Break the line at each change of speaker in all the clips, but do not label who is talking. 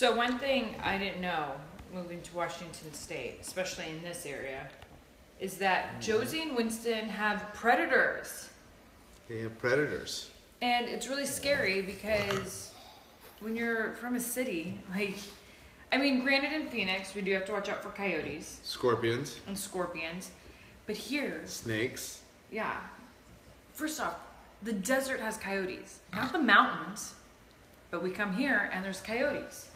So one thing I didn't know moving to Washington State, especially in this area, is that Josie and Winston have predators.
They have predators.
And it's really scary because when you're from a city, like, I mean, granted in Phoenix, we do have to watch out for coyotes.
Scorpions.
And scorpions. But here...
Snakes.
Yeah. First off, the desert has coyotes. Not the mountains. But we come here and there's coyotes.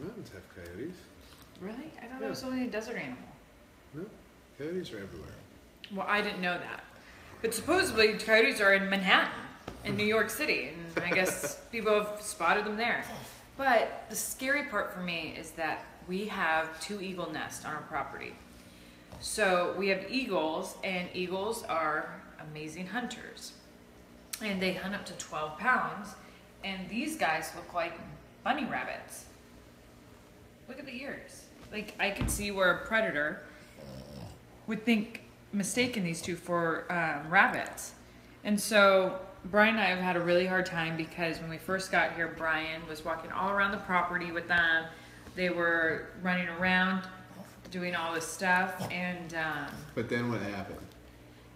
Mountains have coyotes.
Really? I thought it was only a desert animal.
No, coyotes are everywhere.
Well, I didn't know that. But supposedly coyotes are in Manhattan, in New York City, and I guess people have spotted them there. But the scary part for me is that we have 2 eagle nests on our property. So we have eagles, and eagles are amazing hunters. And they hunt up to 12 pounds, and these guys look like bunny rabbits. Look at the ears. Like, I could see where a predator would think, mistaken these two for rabbits. And so Brian and I have had a really hard time because when we first got here, Brian was walking all around the property with them. They were running around doing all this stuff, and
But then what happened?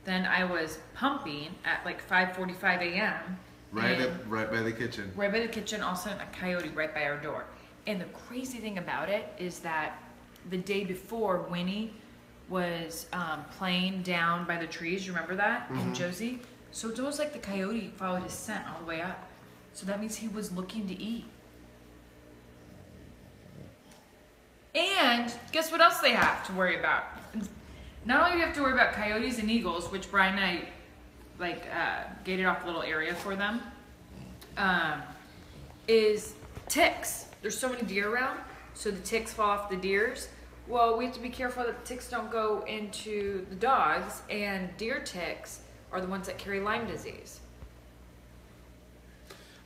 then I was pumping at like 5:45 a.m.
Right by the kitchen.
Right by the kitchen, all of a sudden a coyote right by our door. And the crazy thing about it is that the day before, Winnie was playing down by the trees. You remember that?
Mm-hmm.
And Josie? So it was like the coyote followed his scent all the way up. So that means he was looking to eat. And guess what else they have to worry about? Not only do you have to worry about coyotes and eagles, which Brian and I gated off a little area for them, is ticks. There's so many deer around, so the ticks fall off the deers. Well, we have to be careful that the ticks don't go into the dogs, and deer ticks are the ones that carry Lyme disease.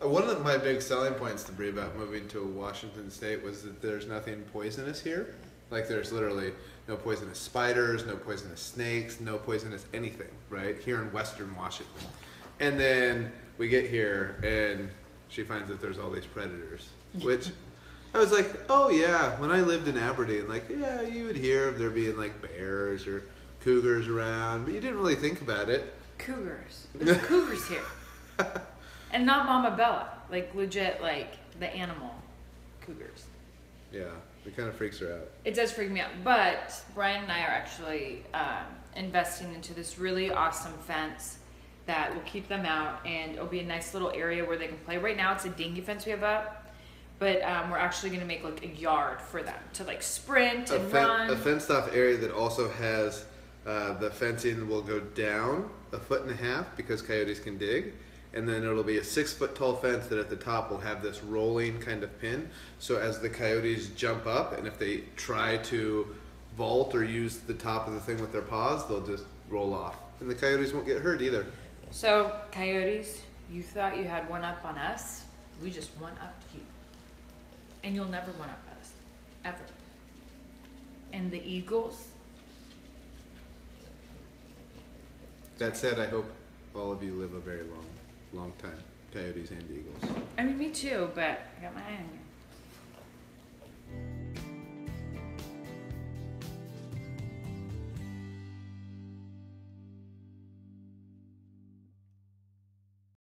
One of my big selling points to Brie about moving to Washington State was that there's nothing poisonous here. Like, there's literally no poisonous spiders, no poisonous snakes, no poisonous anything, right? Here in Western Washington. And then we get here and she finds that there's all these predators, which I was like, oh yeah, when I lived in Aberdeen, like, yeah, you would hear of there being like bears or cougars around, but you didn't really think about it.
Cougars. There's cougars here. And not Mama Bella. Like, legit, like, the animal cougars.
Yeah, it kind of freaks her out.
It does freak me out. But Brian and I are actually investing into this really awesome fence that will keep them out, and it'll be a nice little area where they can play. Right now it's a dingy fence we have up, but we're actually going to make like a yard for them to like sprint and run.
A fenced off area that also has the fencing will go down 1.5 feet because coyotes can dig. And then it'll be a 6 foot tall fence that at the top will have this rolling kind of pin. So as the coyotes jump up, and if they try to vault or use the top of the thing with their paws, they'll just roll off. And the coyotes won't get hurt either.
So, coyotes, you thought you had one up on us. We just one upped you. And you'll never one up us. Ever. And the eagles?
That said, I hope all of you live a very long time. Coyotes and eagles.
I mean, me too, but I got my eye on you.